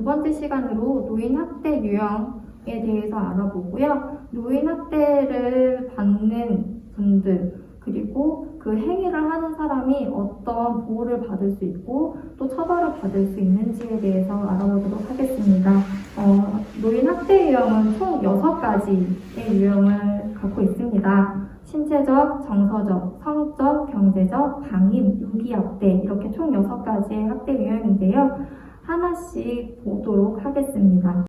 번째 시간으로 노인학대 유형에 대해서 알아보고요. 노인학대를 받는 분들, 그리고 그 행위를 하는 사람이 어떤 보호를 받을 수 있고 또 처벌을 받을 수 있는지에 대해서 알아보도록 하겠습니다. 노인학대 유형은 총 6가지의 유형을 갖고 있습니다. 신체적, 정서적, 성적, 경제적, 방임, 유기학대 이렇게 총 6가지의 학대 유형인데요. 하나씩 보도록 하겠습니다.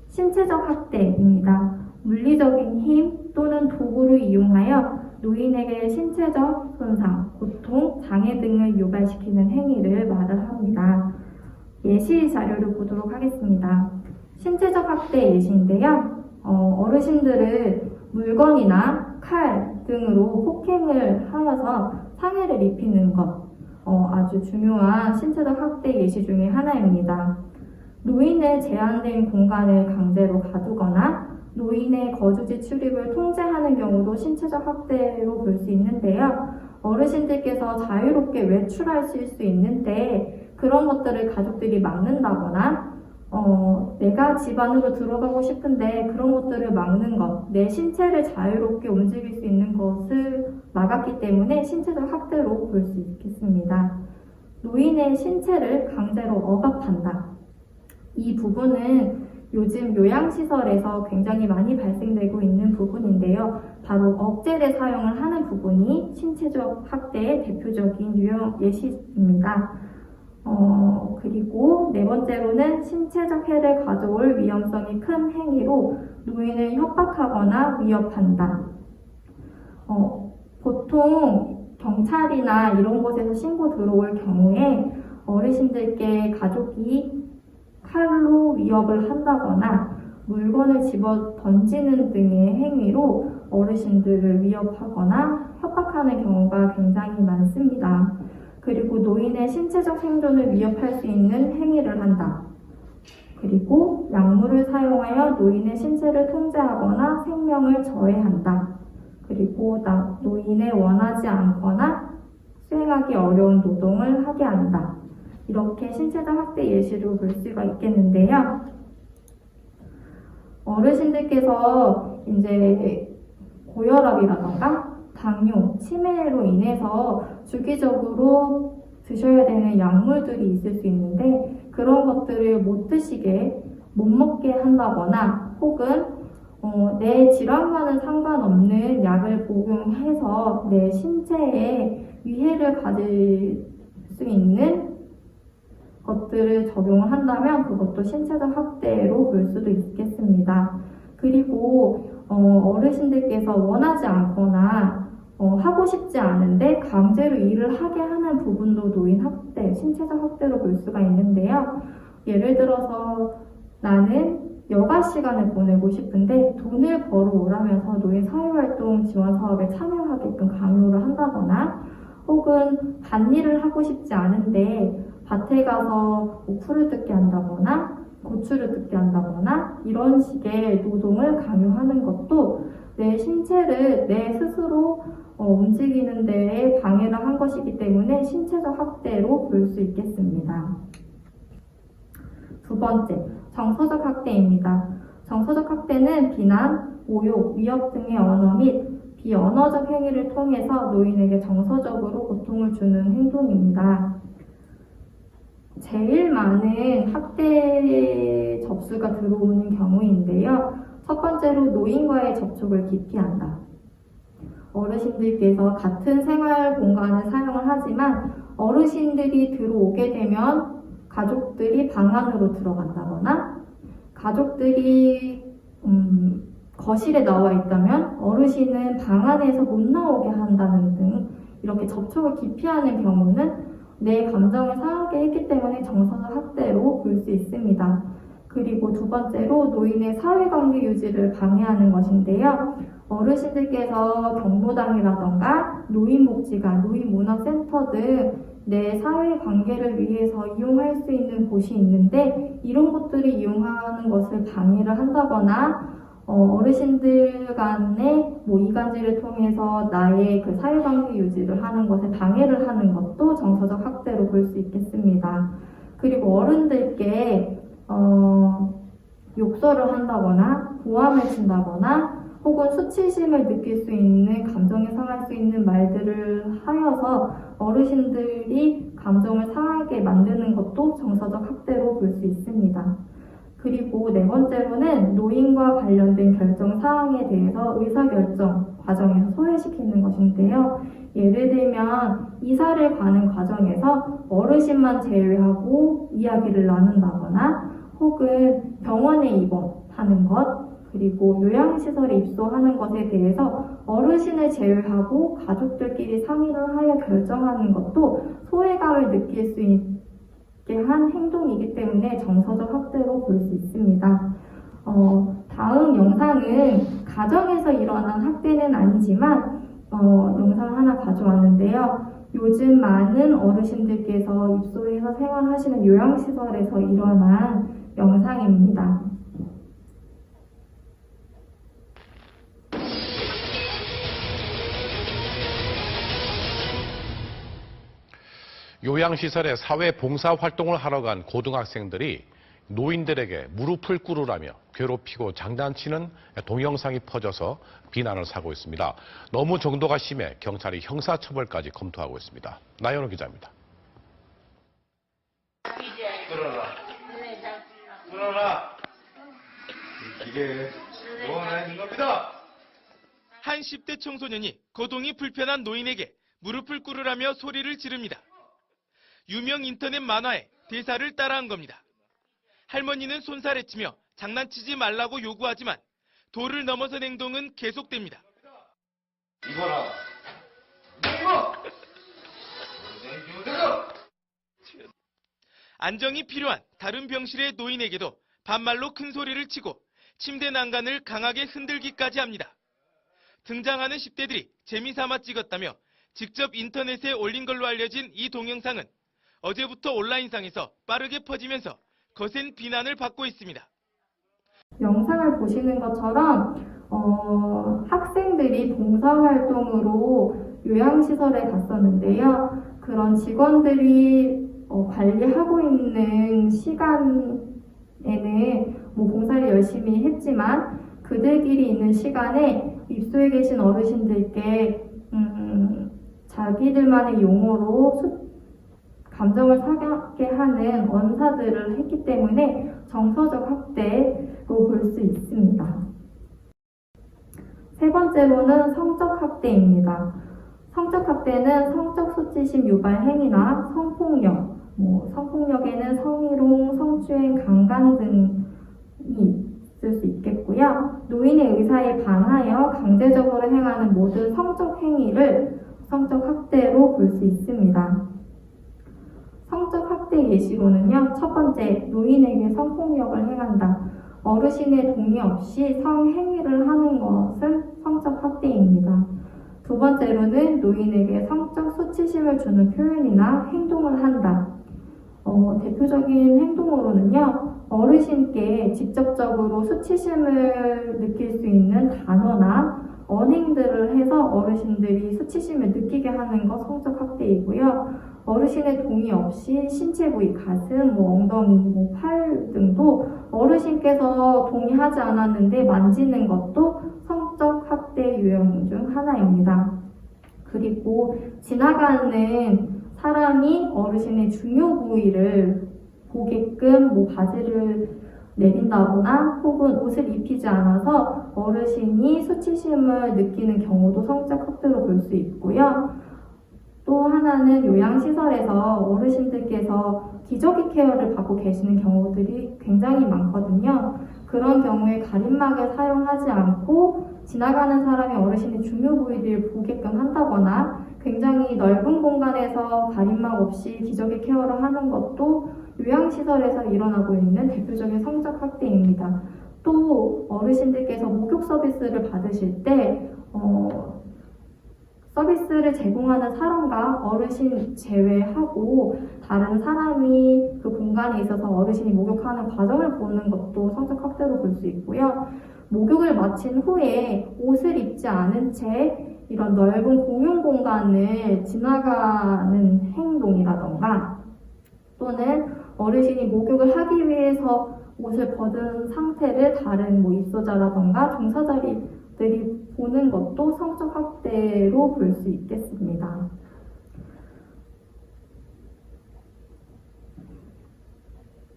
신체적 학대입니다. 물리적인 힘 또는 도구를 이용하여 노인에게 신체적 손상, 고통, 장애 등을 유발시키는 행위를 말을 합니다. 예시 자료를 보도록 하겠습니다. 신체적 학대 예시인데요. 어르신들을 물건이나 칼 등으로 폭행을 하여서 상해를 입히는 것, 아주 중요한 신체적 학대 예시 중에 하나입니다. 노인의 제한된 공간을 강제로 가두거나 노인의 거주지 출입을 통제하는 경우도 신체적 학대로 볼 수 있는데요. 어르신들께서 자유롭게 외출하실 수 있는데 그런 것들을 가족들이 막는다거나 내가 집 안으로 들어가고 싶은데 그런 것들을 막는 것, 내 신체를 자유롭게 움직일 수 있는 것을 막았기 때문에 신체적 학대로 볼 수 있겠습니다. 노인의 신체를 강제로 억압한다. 이 부분은 요즘 요양시설에서 굉장히 많이 발생되고 있는 부분인데요. 바로 억제대 사용을 하는 부분이 신체적 학대의 대표적인 유형 예시입니다. 그리고 네 번째로는 신체적 해를 가져올 위험성이 큰 행위로 노인을 협박하거나 위협한다. 보통 경찰이나 이런 곳에서 신고 들어올 경우에 어르신들께 가족이 칼로 위협을 한다거나 물건을 집어 던지는 등의 행위로 어르신들을 위협하거나 협박하는 경우가 굉장히 많습니다. 그리고 노인의 신체적 생존을 위협할 수 있는 행위를 한다. 그리고 약물을 사용하여 노인의 신체를 통제하거나 생명을 저해한다. 그리고 노인의 원하지 않거나 수행하기 어려운 노동을 하게 한다. 이렇게 신체적 학대 예시로 볼 수가 있겠는데요. 어르신들께서 이제 고혈압이라던가 당뇨, 치매로 인해서 주기적으로 드셔야 되는 약물들이 있을 수 있는데 그런 것들을 못 먹게 한다거나 혹은 내 질환과는 상관없는 약을 복용해서 내 신체에 위해를 가질 수 있는 것들을 적용을 한다면 그것도 신체적 학대로 볼 수도 있겠습니다. 그리고 어르신들께서 원하지 않거나 하고 싶지 않은데 강제로 일을 하게 하는 부분도 노인 학대, 신체적 학대로 볼 수가 있는데요. 예를 들어서 나는 여가 시간을 보내고 싶은데 돈을 벌어오라면서 노인 사회활동 지원 사업에 참여하게끔 강요를 한다거나 혹은 밭일을 하고 싶지 않은데 밭에 가서 풀을 뜯게 한다거나 고추를 뜯게 한다거나 이런 식의 노동을 강요하는 것도 내 신체를 내 스스로 움직이는 데에 방해를 한 것이기 때문에 신체적 학대로 볼 수 있겠습니다. 두 번째, 정서적 학대입니다. 정서적 학대는 비난, 모욕, 위협 등의 언어 및 비언어적 행위를 통해서 노인에게 정서적으로 고통을 주는 행동입니다. 제일 많은 학대 접수가 들어오는 경우인데요. 첫 번째로 노인과의 접촉을 기피한다. 어르신들께서 같은 생활 공간을 사용을 하지만 어르신들이 들어오게 되면 가족들이 방 안으로 들어간다거나 가족들이 거실에 나와 있다면 어르신은 방 안에서 못 나오게 한다는 등 이렇게 접촉을 기피하는 경우는 내 감정을 상하게 했기 때문에 정서적 학대로 볼 수 있습니다. 그리고 두 번째로 노인의 사회관계 유지를 방해하는 것인데요. 어르신들께서 경로당이라던가 노인복지관, 노인문화센터 등 내 사회관계를 위해서 이용할 수 있는 곳이 있는데 이런 곳들을 이용하는 것을 방해를 한다거나 어르신들 간의 이간질을 통해서 나의 그 사회관계 유지를 하는 것에 방해를 하는 것도 정서적 학대로 볼 수 있겠습니다. 그리고 어른들께 욕설을 한다거나 고함을 친다거나 혹은 수치심을 느낄 수 있는 감정이 상할 수 있는 말들을 하여서 어르신들이 감정을 상하게 만드는 것도 정서적 학대로 볼 수 있습니다. 그리고 네 번째로는 노인과 관련된 결정 사항에 대해서 의사결정 과정에서 소외시키는 것인데요. 예를 들면 이사를 가는 과정에서 어르신만 제외하고 이야기를 나눈다거나 혹은 병원에 입원하는 것 그리고 요양시설에 입소하는 것에 대해서 어르신을 제외하고 가족들끼리 상의를 하여 결정하는 것도 소외감을 느낄 수 있게 한 행동이기 때문에 정서적 학대로 볼 수 있습니다. 다음 영상은 가정에서 일어난 학대는 아니지만 영상 하나 가져왔는데요. 요즘 많은 어르신들께서 입소해서 생활하시는 요양시설에서 일어난 영상입니다. 요양시설에 사회봉사활동을 하러 간 고등학생들이 노인들에게 무릎을 꿇으라며 괴롭히고 장난치는 동영상이 퍼져서 비난을 사고 있습니다. 너무 정도가 심해 경찰이 형사처벌까지 검토하고 있습니다. 나연호 기자입니다. 끌어라. 이게 뭐하는 겁니다. 한 10대 청소년이 거동이 불편한 노인에게 무릎을 꿇으라며 소리를 지릅니다. 유명 인터넷 만화에 대사를 따라한 겁니다. 할머니는 손살에 치며 장난치지 말라고 요구하지만 도를 넘어선 행동은 계속됩니다. 이거라. 안정이 필요한 다른 병실의 노인에게도 반말로 큰 소리를 치고 침대 난간을 강하게 흔들기까지 합니다. 등장하는 10대들이 재미삼아 찍었다며 직접 인터넷에 올린 걸로 알려진 이 동영상은 어제부터 온라인상에서 빠르게 퍼지면서 거센 비난을 받고 있습니다. 영상을 보시는 것처럼 학생들이 봉사활동으로 요양시설에 갔었는데요. 그런 직원들이 관리하고 있는 시간에는 봉사를 열심히 했지만 그들끼리 있는 시간에 입소해 계신 어르신들께 자기들만의 용어로 감정을 상하게 하는 언사들을 했기 때문에 정서적 학대로 볼 수 있습니다. 세 번째로는 성적 학대입니다. 성적 학대는 성적 수치심 유발 행위나 성폭력, 성폭력에는 성희롱, 성추행, 강간 등이 있을 수 있겠고요. 노인의 의사에 반하여 강제적으로 행하는 모든 성적 행위를 성적 학대로 볼 수 있습니다. 성적 학대 예시로는요. 첫 번째, 노인에게 성폭력을 행한다. 어르신의 동의 없이 성행위를 하는 것은 성적 학대입니다. 두 번째로는 노인에게 성적 수치심을 주는 표현이나 행동을 한다. 대표적인 행동으로는요. 어르신께 직접적으로 수치심을 느낄 수 있는 단어나 언행들을 해서 어르신들이 수치심을 느끼게 하는 것 성적 학대이고요. 어르신의 동의 없이 신체 부위, 가슴, 엉덩이, 팔 등도 어르신께서 동의하지 않았는데 만지는 것도 성적 학대 유형 중 하나입니다. 그리고 지나가는 사람이 어르신의 중요 부위를 보게끔 바지를 내린다거나 혹은 옷을 입히지 않아서 어르신이 수치심을 느끼는 경우도 성적 학대로 볼 수 있고요. 또 하나는 요양시설에서 어르신들께서 기저귀 케어를 받고 계시는 경우들이 굉장히 많거든요. 그런 경우에 가림막을 사용하지 않고 지나가는 사람이 어르신의 중요 부위를 보게끔 한다거나 굉장히 넓은 공간에서 가림막 없이 기저귀 케어를 하는 것도 요양시설에서 일어나고 있는 대표적인 성적 학대입니다. 또 어르신들께서 목욕 서비스를 받으실 때 서비스를 제공하는 사람과 어르신 제외하고 다른 사람이 그 공간에 있어서 어르신이 목욕하는 과정을 보는 것도 성적 학대로 볼 수 있고요. 목욕을 마친 후에 옷을 입지 않은 채 이런 넓은 공용 공간을 지나가는 행동이라던가 또는 어르신이 목욕을 하기 위해서 옷을 벗은 상태를 다른 입소자라던가 종사자들이 보는 것도 성적 학대로 볼 수 있겠습니다.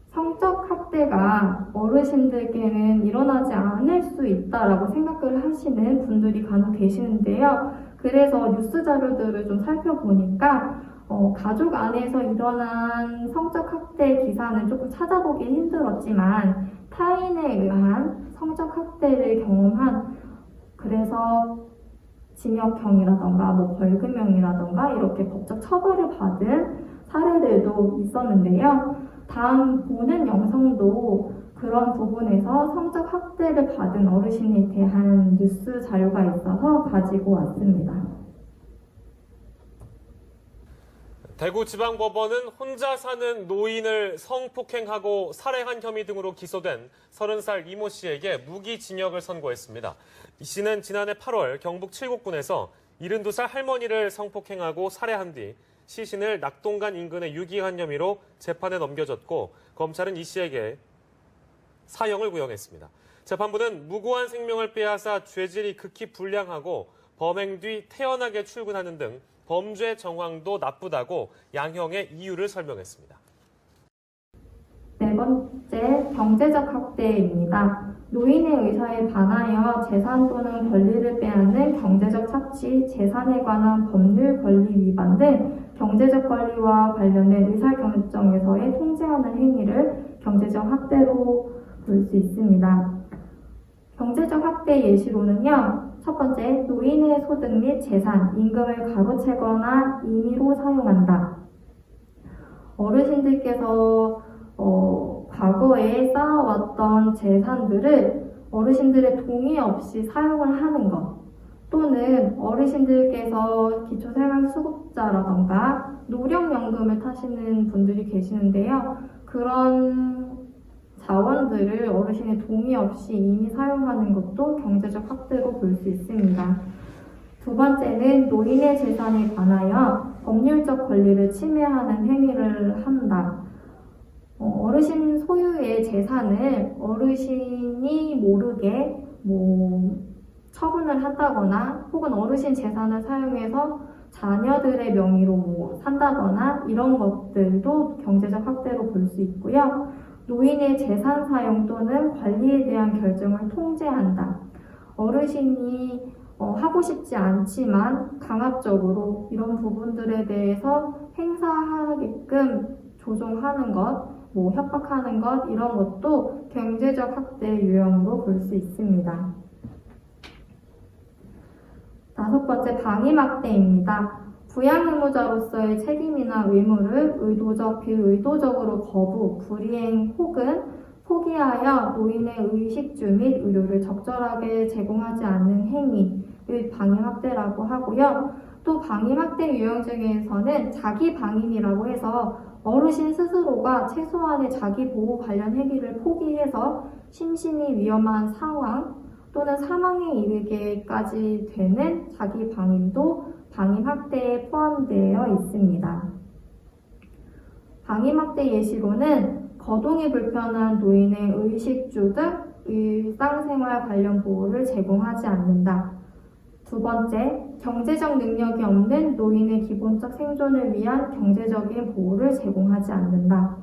성적 학대가 어르신들께는 일어나지 않을 수 있다라고 생각을 하시는 분들이 간혹 계시는데요. 그래서 뉴스 자료들을 좀 살펴보니까 가족 안에서 일어난 성적 학대 기사는 조금 찾아보기 힘들었지만 타인에 의한 성적 학대를 경험한 그래서 징역형이라던가 벌금형이라던가 이렇게 법적 처벌을 받은 사례들도 있었는데요. 다음 보는 영상도 그런 부분에서 성적 학대를 받은 어르신에 대한 뉴스 자료가 있어서 가지고 왔습니다. 대구지방법원은 혼자 사는 노인을 성폭행하고 살해한 혐의 등으로 기소된 30살 이모 씨에게 무기징역을 선고했습니다. 이 씨는 지난해 8월 경북 칠곡군에서 72살 할머니를 성폭행하고 살해한 뒤 시신을 낙동강 인근에 유기한 혐의로 재판에 넘겨졌고 검찰은 이 씨에게 사형을 구형했습니다. 재판부는 무고한 생명을 빼앗아 죄질이 극히 불량하고 범행 뒤 태연하게 출근하는 등 범죄 정황도 나쁘다고 양형의 이유를 설명했습니다. 네 번째, 경제적 학대입니다. 노인의 의사에 반하여 재산 또는 권리를 빼앗는 경제적 착취, 재산에 관한 법률 권리 위반 등 경제적 권리와 관련된 의사결정에서의 통제하는 행위를 경제적 학대로 볼 수 있습니다. 경제적 학대 예시로는요. 첫 번째, 노인의 소득 및 재산, 임금을 가로채거나 임의로 사용한다. 어르신들께서 과거에 쌓아왔던 재산들을 어르신들의 동의 없이 사용을 하는 것, 또는 어르신들께서 기초생활수급자라던가 노령연금을 타시는 분들이 계시는데요. 그런 자원들을 어르신의 동의 없이 이미 사용하는 것도 경제적 학대로 볼 수 있습니다. 두 번째는 노인의 재산에 관하여 법률적 권리를 침해하는 행위를 한다. 어르신 소유의 재산을 어르신이 모르게 처분을 한다거나 혹은 어르신 재산을 사용해서 자녀들의 명의로 산다거나 이런 것들도 경제적 학대로 볼 수 있고요. 노인의 재산 사용 또는 관리에 대한 결정을 통제한다. 어르신이 하고 싶지 않지만 강압적으로 이런 부분들에 대해서 행사하게끔 조종하는 것, 협박하는 것 이런 것도 경제적 학대 유형으로 볼 수 있습니다. 다섯 번째, 방임학대입니다. 부양의무자로서의 책임이나 의무를 의도적, 비의도적으로 거부, 불이행 혹은 포기하여 노인의 의식주 및 의료를 적절하게 제공하지 않는 행위를 방임학대라고 하고요. 또 방임학대 유형 중에서는 자기 방임이라고 해서 어르신 스스로가 최소한의 자기 보호 관련 행위를 포기해서 심신이 위험한 상황 또는 사망에 이르게까지 되는 자기 방임도 방임학대에 포함되어 있습니다. 방임학대 예시로는 거동이 불편한 노인의 의식주 등 일상생활 관련 보호를 제공하지 않는다. 두 번째, 경제적 능력이 없는 노인의 기본적 생존을 위한 경제적인 보호를 제공하지 않는다.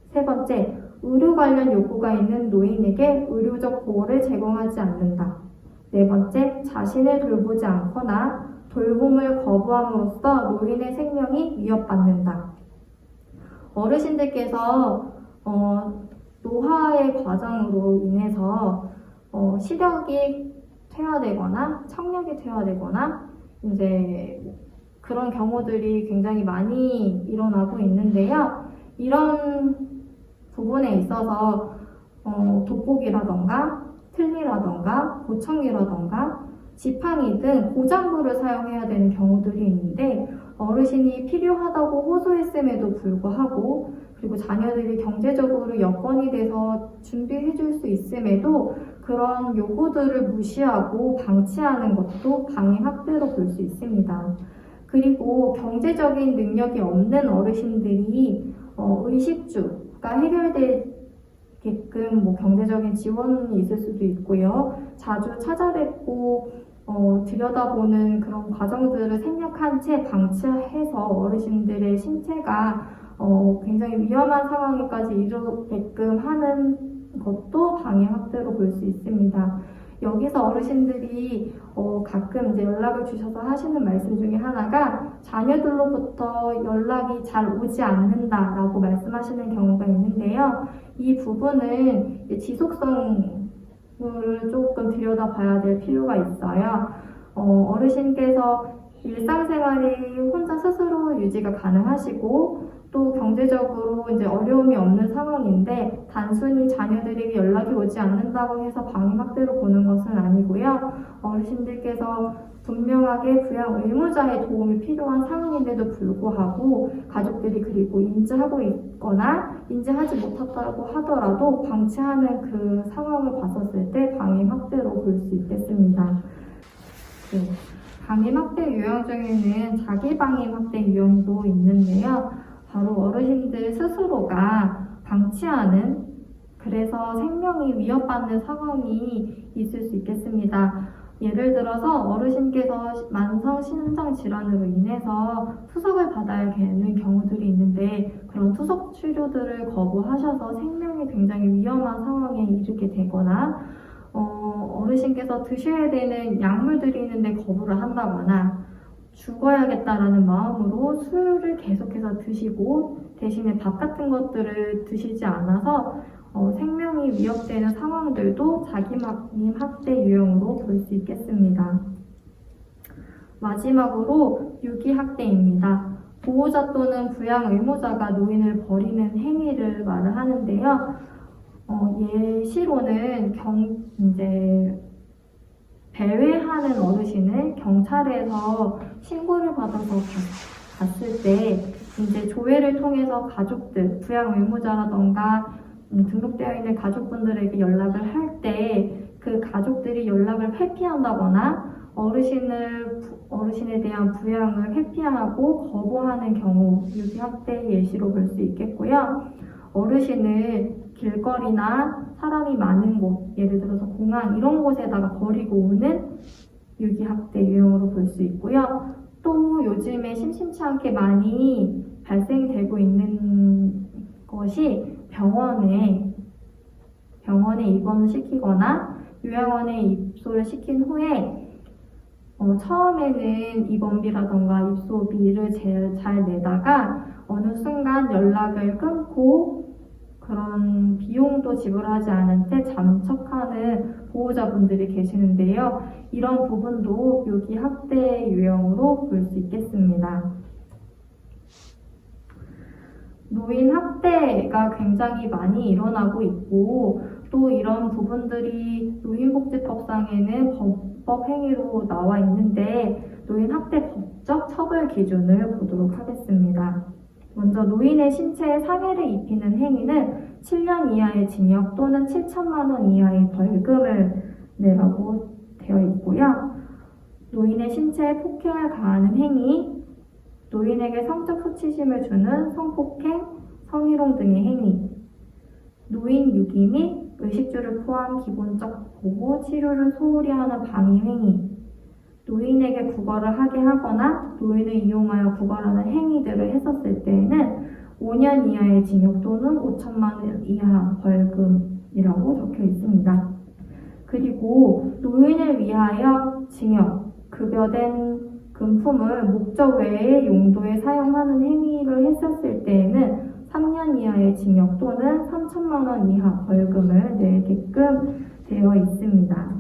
세 번째, 의료 관련 요구가 있는 노인에게 의료적 보호를 제공하지 않는다. 네 번째, 자신을 돌보지 않거나 돌봄을 거부함으로써 노인의 생명이 위협받는다. 어르신들께서 노화의 과정으로 인해서 시력이 퇴화되거나 청력이 퇴화되거나 이제 그런 경우들이 굉장히 많이 일어나고 있는데요. 이런 부분에 있어서 돋보기라던가 틀니라던가 보청기라던가 지팡이 등 고장부를 사용해야 되는 경우들이 있는데 어르신이 필요하다고 호소했음에도 불구하고 그리고 자녀들이 경제적으로 여건이 돼서 준비해 줄 수 있음에도 그런 요구들을 무시하고 방치하는 것도 방임학대로 볼 수 있습니다. 그리고 경제적인 능력이 없는 어르신들이 의식주가 해결될 게끔 뭐 경제적인 지원이 있을 수도 있고요. 자주 찾아뵙고 들여다보는 그런 과정들을 생략한 채 방치해서 어르신들의 신체가 굉장히 위험한 상황에까지 이르게끔 하는 것도 방해 확대로 볼 수 있습니다. 여기서 어르신들이 가끔 이제 연락을 주셔서 하시는 말씀 중에 하나가 자녀들로부터 연락이 잘 오지 않는다라고 말씀하시는 경우가 있는데요. 이 부분은 이제 지속성을 조금 들여다봐야 될 필요가 있어요. 어르신께서 일상생활이 혼자 스스로 유지가 가능하시고 또 경제적으로 이제 어려움이 없는 상황인데 단순히 자녀들에게 연락이 오지 않는다고 해서 방해 확대로 보는 것은 아니고요. 어르신들께서 분명하게 부양 의무자의 도움이 필요한 상황인데도 불구하고 가족들이 그리고 인지하고 있거나 인지하지 못했다고 하더라도 방치하는 그 상황을 봤었을 때 방해 확대로 볼 수 있겠습니다. 네. 방해 확대 유형 중에는 자기 방해 확대 유형도 있는데요. 바로 어르신들 스스로가 방치하는, 그래서 생명이 위협받는 상황이 있을 수 있겠습니다. 예를 들어서 어르신께서 만성 신장 질환으로 인해서 투석을 받아야 되는 경우들이 있는데 그런 투석 치료들을 거부하셔서 생명이 굉장히 위험한 상황에 이르게 되거나 어르신께서 드셔야 되는 약물들이 있는데 거부를 한다거나 죽어야겠다라는 마음으로 술을 계속해서 드시고 대신에 밥 같은 것들을 드시지 않아서 생명이 위협되는 상황들도 자기 방해 확대 유형으로 볼 수 있겠습니다. 마지막으로 유기학대입니다. 보호자 또는 부양 의무자가 노인을 버리는 행위를 말을 하는데요. 예시로는 배회하는 어르신을 경찰에서 신고를 받아서 갔을 때 이제 조회를 통해서 가족들, 부양 의무자라던가 등록되어 있는 가족분들에게 연락을 할 때 그 가족들이 연락을 회피한다거나 어르신에 대한 부양을 회피하고 거부하는 경우 유기학대 예시로 볼 수 있겠고요. 어르신을 길거리나 사람이 많은 곳, 예를 들어서 공항 이런 곳에다가 버리고 오는 유기학대 유형으로 볼 수 있고요. 또 요즘에 심심치 않게 많이 발생되고 있는 것이 병원에 입원을 시키거나 요양원에 입소를 시킨 후에 처음에는 입원비라던가 입소비를 잘 내다가 어느 순간 연락을 끊고 그런 비용도 지불하지 않은 채 잠적하는 보호자분들이 계시는데요. 이런 부분도 유기학대 유형으로 볼 수 있겠습니다. 노인 학대가 굉장히 많이 일어나고 있고 또 이런 부분들이 노인복지법상에는 범법 행위로 나와 있는데 노인 학대 법적 처벌 기준을 보도록 하겠습니다. 먼저 노인의 신체에 상해를 입히는 행위는 7년 이하의 징역 또는 7천만 원 이하의 벌금을 내라고 되어 있고요. 노인의 신체에 폭행을 가하는 행위, 노인에게 성적 수치심을 주는 성폭행, 성희롱 등의 행위, 노인 유기 및 의식주를 포함 기본적 보호, 치료를 소홀히 하는 방해 행위, 노인에게 구걸을 하게 하거나 노인을 이용하여 구걸하는 행위들을 했었을 때에는 5년 이하의 징역 또는 5천만 원 이하 벌금이라고 적혀 있습니다. 그리고 노인을 위하여 징역, 급여된 금품을 목적 외의 용도에 사용하는 행위를 했었을 때에는 3년 이하의 징역 또는 3천만 원 이하 벌금을 내게끔 되어 있습니다.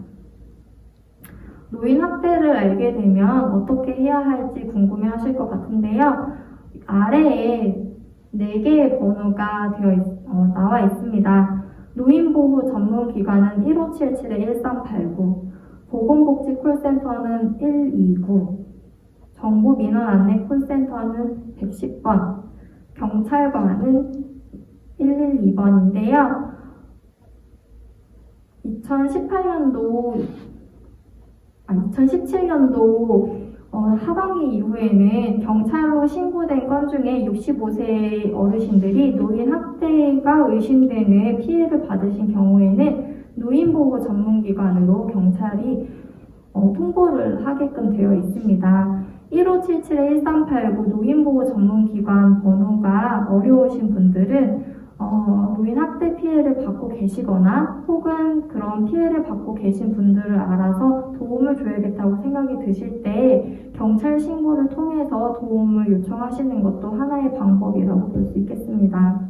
노인 학대를 알게 되면 어떻게 해야 할지 궁금해 하실 것 같은데요. 아래에 4개의 번호가 나와 있습니다. 노인보호 전문기관은 1577-1389, 보건복지 콜센터는 129, 정부민원 안내 콜센터는 110번, 경찰관은 112번인데요. 2017년도 하반기 이후에는 경찰로 신고된 건 중에 65세 어르신들이 노인 학대가 의심되는 피해를 받으신 경우에는 노인보호 전문기관으로 경찰이 통보를 하게끔 되어 있습니다. 1577-1389 노인보호 전문기관 번호가 어려우신 분들은 노인 학대 피해를 받고 계시거나 혹은 그런 피해를 받고 계신 분들을 알아서 도움을 줘야겠다고 생각이 드실 때 경찰 신고를 통해서 도움을 요청하시는 것도 하나의 방법이라고 볼 수 있겠습니다.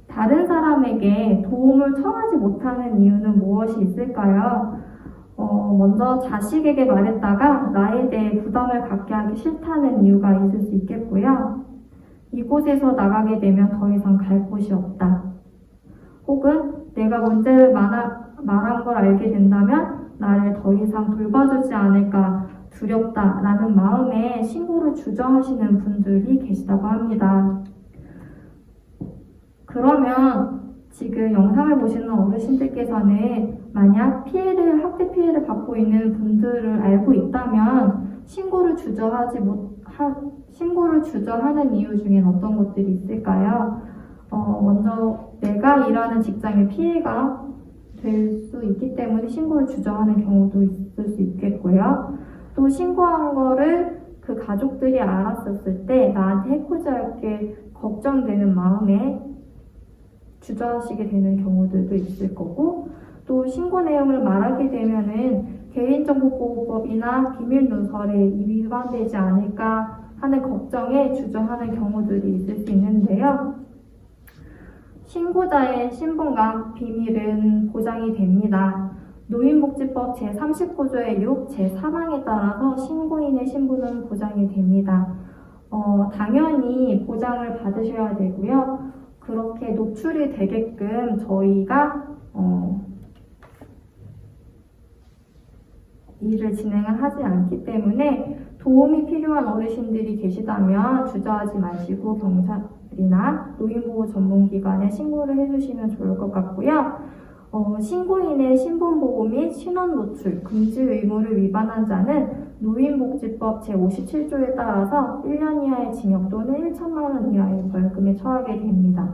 다른 사람에게 도움을 청하지 못하는 이유는 무엇이 있을까요? 먼저 자식에게 말했다가 나에 대해 부담을 갖게 하기 싫다는 이유가 있을 수 있겠고요. 이곳에서 나가게 되면 더 이상 갈 곳이 없다. 혹은 내가 문제를 말한 걸 알게 된다면 나를 더 이상 돌봐주지 않을까 두렵다라는 마음에 신고를 주저하시는 분들이 계시다고 합니다. 그러면 지금 영상을 보시는 어르신들께서는 만약 학대 피해를 받고 있는 분들을 알고 있다면 신고를 주저하는 이유 중엔 어떤 것들이 있을까요? 먼저 내가 일하는 직장에 피해가 될 수 있기 때문에 신고를 주저하는 경우도 있을 수 있겠고요. 또 신고한 거를 그 가족들이 알았었을 때 나한테 해코지할 게 걱정되는 마음에 주저하시게 되는 경우들도 있을 거고, 또 신고 내용을 말하게 되면은 개인정보보호법이나 비밀누설에 위반되지 않을까 하는 걱정에 주저하는 경우들이 있을 수 있는데요. 신고자의 신분과 비밀은 보장이 됩니다. 노인복지법 제39조의 6, 제3항에 따라서 신고인의 신분은 보장이 됩니다. 당연히 보장을 받으셔야 되고요. 그렇게 노출이 되게끔 저희가 일을 진행을 하지 않기 때문에 도움이 필요한 어르신들이 계시다면 주저하지 마시고 경찰이나 노인보호 전문기관에 신고를 해주시면 좋을 것 같고요. 신고인의 신분보호 및 신원 노출 금지 의무를 위반한 자는 노인복지법 제57조에 따라서 1년 이하의 징역 또는 1천만 원 이하의 벌금에 처하게 됩니다.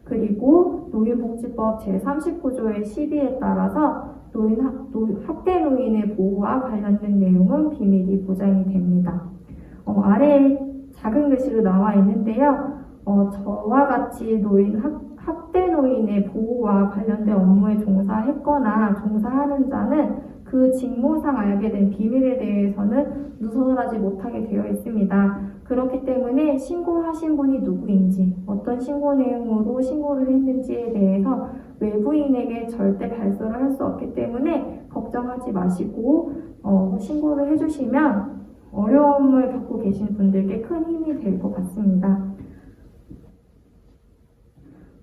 그리고 노인복지법 제39조의 12에 따라서 학대 노인의 보호와 관련된 내용은 비밀이 보장이 됩니다. 아래에 작은 글씨로 나와 있는데요. 저와 같이 학대 노인의 보호와 관련된 업무에 종사했거나 종사하는 자는 그 직무상 알게 된 비밀에 대해서는 누설하지 못하게 되어 있습니다. 그렇기 때문에 신고하신 분이 누구인지, 어떤 신고 내용으로 신고를 했는지에 대해서 외부인에게 절대 발설을 할 수 없기 때문에 걱정하지 마시고 신고를 해주시면 어려움을 겪고 계신 분들께 큰 힘이 될 것 같습니다.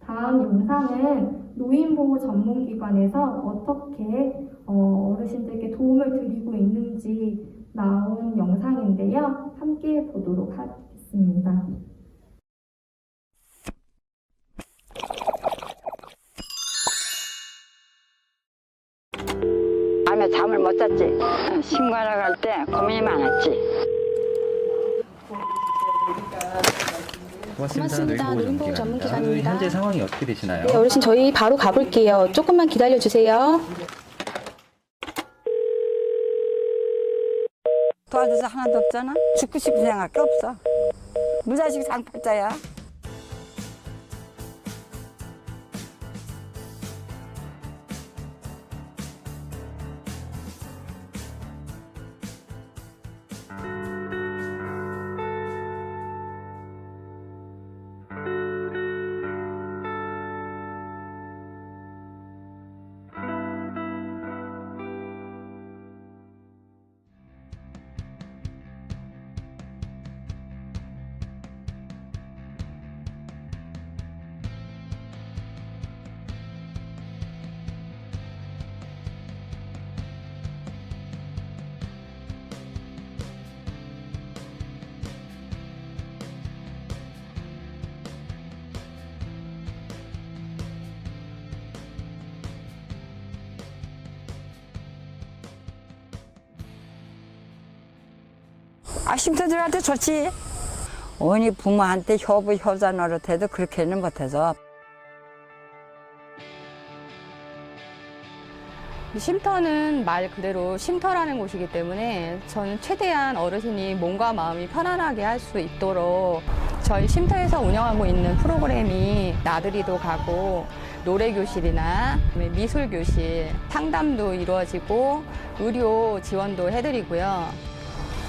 다음 영상은 노인보호 전문기관에서 어떻게 어르신들께 도움을 드리고 있는지 나온 영상인데요. 함께 보도록 하겠습니다. 밤에 잠을 못 잤지. 신고하러 갈 때 고민이 많았지. 고맙습니다. 노인보호 전문기관입니다. 현재 상황이 어떻게 되시나요? 네, 어르신 저희 바로 가볼게요. 조금만 기다려주세요. 도와줘서 하나도 없잖아. 죽고 싶은 생각밖에 없어. 무자식 상팔자야. 쉼터들한테 좋지. 어머니 부모한테 효자 노릇해도 그렇게는 못해서. 쉼터는 말 그대로 쉼터라는 곳이기 때문에 저는 최대한 어르신이 몸과 마음이 편안하게 할 수 있도록 저희 쉼터에서 운영하고 있는 프로그램이 나들이도 가고 노래교실이나 미술교실, 상담도 이루어지고 의료 지원도 해드리고요.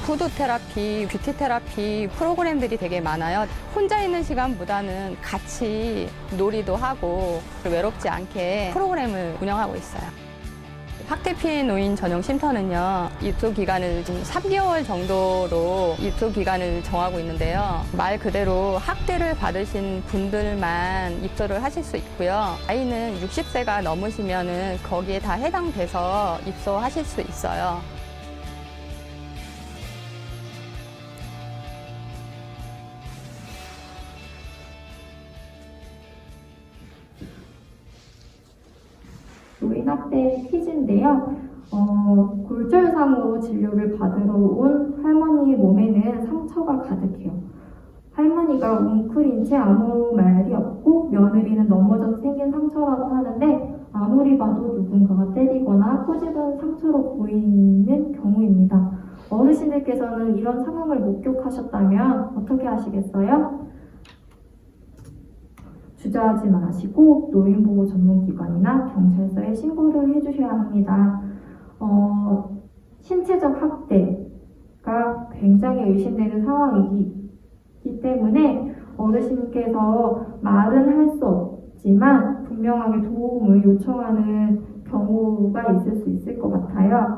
푸드 테라피, 뷰티 테라피 프로그램들이 되게 많아요. 혼자 있는 시간보다는 같이 놀이도 하고 외롭지 않게 프로그램을 운영하고 있어요. 학대 피해 노인 전용 쉼터는요, 입소 기간을 지금 3개월 정도로 입소 기간을 정하고 있는데요. 말 그대로 학대를 받으신 분들만 입소를 하실 수 있고요. 아이는 60세가 넘으시면은 거기에 다 해당돼서 입소하실 수 있어요. 노인학대 퀴즈인데요. 골절상으로 진료를 받으러 온 할머니의 몸에는 상처가 가득해요. 할머니가 웅크린 채 아무 말이 없고 며느리는 넘어져서 생긴 상처라고 하는데 아무리 봐도 누군가가 때리거나 꼬집은 상처로 보이는 경우입니다. 어르신들께서는 이런 상황을 목격하셨다면 어떻게 하시겠어요? 주저하지 마시고 노인보호 전문기관이나 경찰서에 신고를 해주셔야 합니다. 신체적 학대가 굉장히 의심되는 상황이기 때문에 어르신께서 말은 할 수 없지만 분명하게 도움을 요청하는 경우가 있을 수 있을 것 같아요.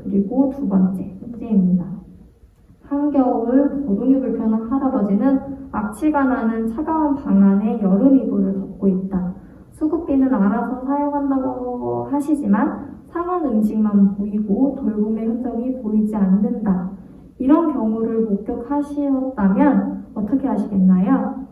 그리고 두 번째 문제입니다. 한겨울 거동이 불편한 할아버지는 악취가 나는 차가운 방 안에 여름 이불을 덮고 있다. 수급비는 알아서 사용한다고 하시지만 상한 음식만 보이고 돌봄의 흔적이 보이지 않는다. 이런 경우를 목격하셨다면 어떻게 하시겠나요?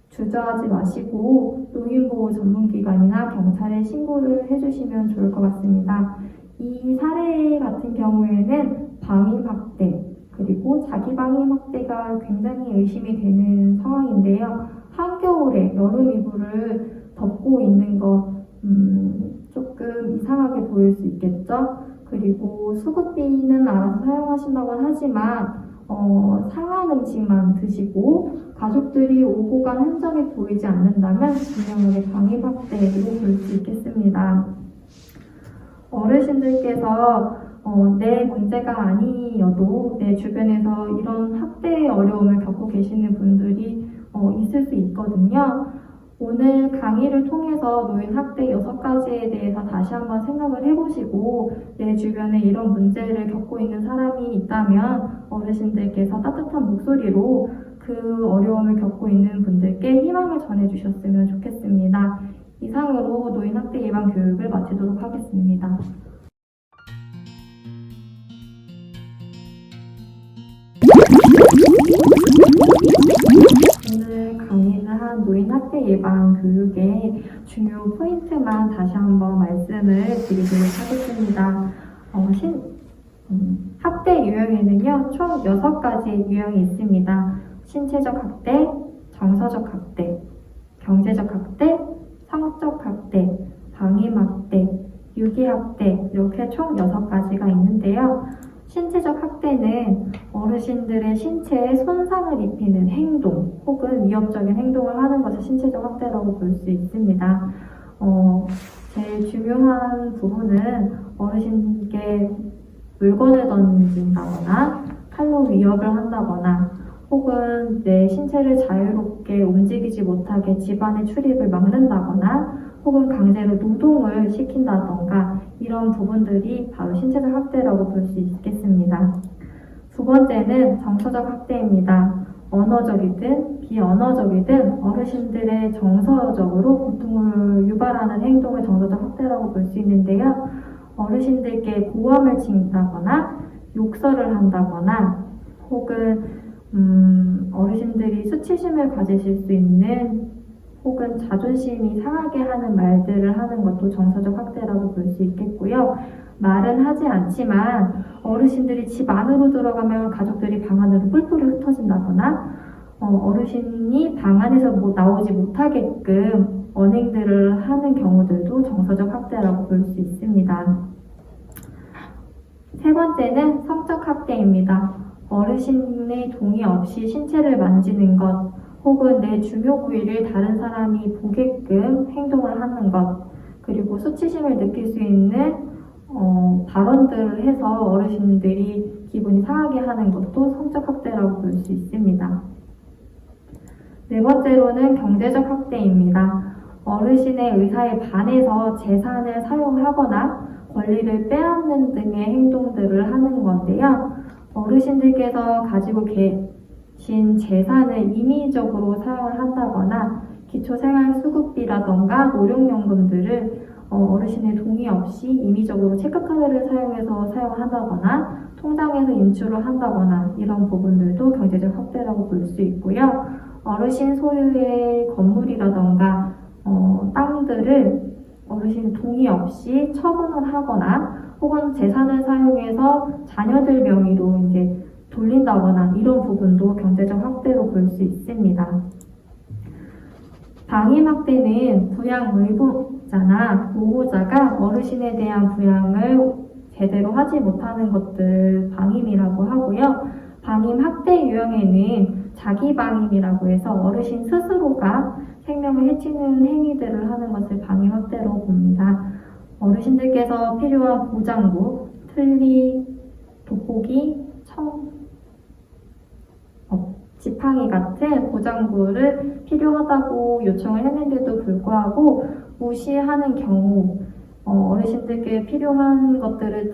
주저하지 마시고 노인보호 전문기관이나 경찰에 신고를 해주시면 좋을 것 같습니다. 이 사례 같은 경우에는 방임학대 그리고 자기방임학대가 굉장히 의심이 되는 상황인데요. 한겨울에 여름 이불을 덮고 있는 거 조금 이상하게 보일 수 있겠죠. 그리고 수급비는 알아서 사용하신다고 하지만 상한 음식만 드시고 가족들이 오고 간 흔적이 보이지 않는다면 분명하게 방임학대로 볼 수 있겠습니다. 어르신들께서 내 문제가 아니어도 내 주변에서 이런 학대의 어려움을 겪고 계시는 분들이 있을 수 있거든요. 오늘 강의를 통해서 노인 학대 6가지에 대해서 다시 한번 생각을 해보시고 내 주변에 이런 문제를 겪고 있는 사람이 있다면 어르신들께서 따뜻한 목소리로 그 어려움을 겪고 있는 분들께 희망을 전해주셨으면 좋겠습니다. 이상으로 노인 학대 예방 교육을 마치도록 하겠습니다. 오늘 강의를 한 노인 학대 예방 교육의 중요 포인트만 다시 한번 말씀을 드리도록 하겠습니다. 학대 유형에는요, 총 6가지의 유형이 있습니다. 신체적 학대, 정서적 학대, 경제적 학대, 성적 학대, 방임학대, 유기학대 이렇게 총 6가지가 있는데요. 신체적 학대는 어르신들의 신체에 손상을 입히는 행동 혹은 위협적인 행동을 하는 것을 신체적 학대라고 볼 수 있습니다. 제일 중요한 부분은 어르신께 물건을 던진다거나 칼로 위협을 한다거나 혹은 내 신체를 자유롭게 움직이지 못하게 집안의 출입을 막는다거나 혹은 강제로 노동을 시킨다던가 이런 부분들이 바로 신체적 학대라고 볼 수 있겠습니다. 두 번째는 정서적 학대입니다. 언어적이든 비언어적이든 어르신들의 정서적으로 고통을 유발하는 행동을 정서적 학대라고 볼 수 있는데요. 어르신들께 고함을 친다거나 욕설을 한다거나 혹은 어르신들이 수치심을 가지실 수 있는 혹은 자존심이 상하게 하는 말들을 하는 것도 정서적 학대라고 볼 수 있겠고요. 말은 하지 않지만 어르신들이 집 안으로 들어가면 가족들이 방 안으로 뿔뿔이 흩어진다거나 어르신이 방 안에서 나오지 못하게끔 언행들을 하는 경우들도 정서적 학대라고 볼 수 있습니다. 세 번째는 성적 학대입니다. 어르신의 동의 없이 신체를 만지는 것, 혹은 내 중요 부위를 다른 사람이 보게끔 행동을 하는 것, 그리고 수치심을 느낄 수 있는 발언들을 해서 어르신들이 기분이 상하게 하는 것도 성적 학대라고 볼 수 있습니다. 네 번째로는 경제적 학대입니다. 어르신의 의사에 반해서 재산을 사용하거나 권리를 빼앗는 등의 행동들을 하는 건데요. 어르신들께서 가지고 계신 재산을 임의적으로 사용을 한다거나 기초생활수급비라던가 노령연금들을 어르신의 동의 없이 임의적으로 체크카드를 사용해서 사용한다거나 통장에서 인출을 한다거나 이런 부분들도 경제적 학대라고 볼 수 있고요. 어르신 소유의 건물이라던가 땅들을 어르신 동의 없이 처분을 하거나 혹은 재산을 사용해서 자녀들 명의로 이제 돌린다거나 이런 부분도 경제적 학대로 볼 수 있습니다. 방임학대는 부양 의무자나 노후자가 어르신에 대한 부양을 제대로 하지 못하는 것들 방임이라고 하고요. 방임학대 유형에는 자기방임이라고 해서 어르신 스스로가 생명을 해치는 행위들을 하는 것을 방임학대로 봅니다. 어르신들께서 필요한 보장구, 틀니, 돋보기, 지팡이 같은 보장구를 필요하다고 요청을 했는데도 불구하고 무시하는 경우 어르신들께 필요한 것들을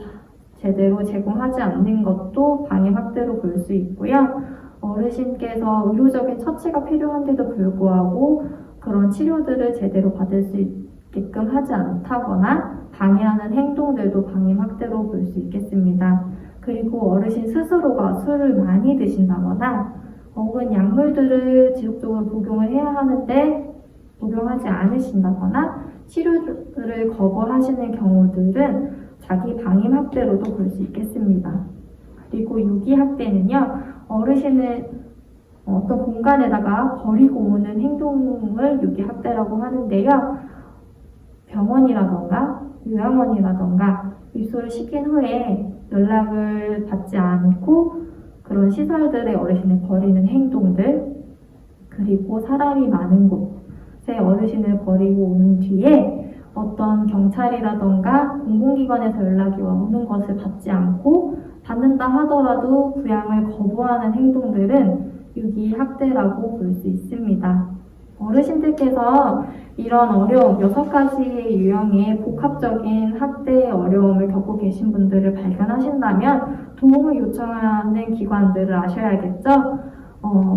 제대로 제공하지 않는 것도 방임학대로 볼 수 있고요. 어르신께서 의료적인 처치가 필요한데도 불구하고 그런 치료들을 제대로 받을 수 있게끔 하지 않다거나 방해하는 행동들도 방임학대로 볼 수 있겠습니다. 그리고 어르신 스스로가 술을 많이 드신다거나 혹은 약물들을 지속적으로 복용을 해야 하는데 복용하지 않으신다거나 치료를 거부하시는 경우들은 자기 방임학대로도 볼 수 있겠습니다. 그리고 유기학대는요, 어르신을 어떤 공간에다가 버리고 오는 행동을 유기학대라고 하는데요. 병원이라던가 요양원이라던가 입소를 시킨 후에 연락을 받지 않고 그런 시설들의 어르신을 버리는 행동들, 그리고 사람이 많은 곳에 어르신을 버리고 온 뒤에 어떤 경찰이라던가 공공기관에서 연락이 오는 것을 받지 않고 받는다 하더라도 부양을 거부하는 행동들은 유기학대라고 볼 수 있습니다. 어르신들께서 이런 어려움, 6가지의 유형의 복합적인 학대의 어려움을 겪고 계신 분들을 발견하신다면 도움을 요청하는 기관들을 아셔야겠죠.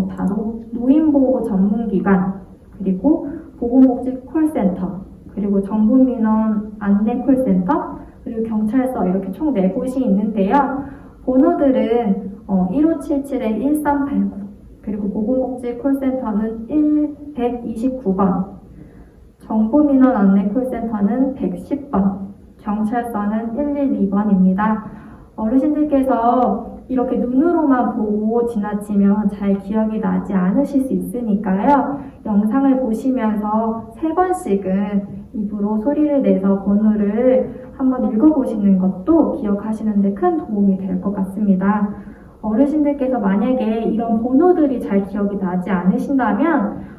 바로 노인보호 전문기관, 그리고 보건복지 콜센터, 그리고 정부민원 안내 콜센터, 그리고 경찰서 이렇게 총 4곳이 있는데요. 번호들은 1577-1389, 그리고 보건복지 콜센터는 129번, 정부민원 안내 콜센터는 110번, 경찰서는 112번입니다. 어르신들께서 이렇게 눈으로만 보고 지나치면 잘 기억이 나지 않으실 수 있으니까요. 영상을 보시면서 3번씩은 입으로 소리를 내서 번호를 한번 읽어보시는 것도 기억하시는 데 큰 도움이 될 것 같습니다. 어르신들께서 만약에 이런 번호들이 잘 기억이 나지 않으신다면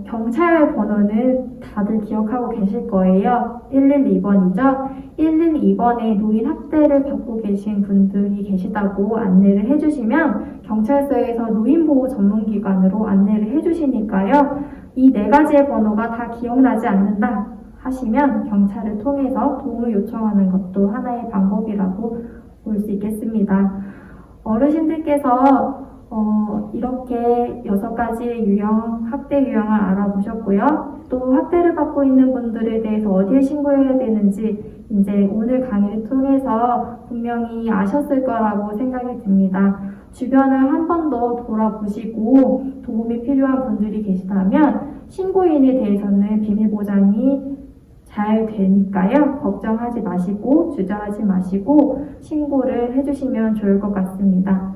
경찰 번호는 다들 기억하고 계실 거예요. 112번이죠. 112번에 노인 학대를 받고 계신 분들이 계시다고 안내를 해주시면 경찰서에서 노인보호 전문기관으로 안내를 해주시니까요. 이 4가지의 번호가 다 기억나지 않는다 하시면 경찰을 통해서 도움을 요청하는 것도 하나의 방법이라고 볼 수 있겠습니다. 어르신들께서 이렇게 6가지의 유형, 학대 유형을 알아보셨고요. 또 학대를 받고 있는 분들에 대해서 어디에 신고해야 되는지 이제 오늘 강의를 통해서 분명히 아셨을 거라고 생각이 듭니다. 주변을 한 번 더 돌아보시고 도움이 필요한 분들이 계시다면 신고인에 대해서는 비밀 보장이 잘 되니까요. 걱정하지 마시고 주저하지 마시고 신고를 해주시면 좋을 것 같습니다.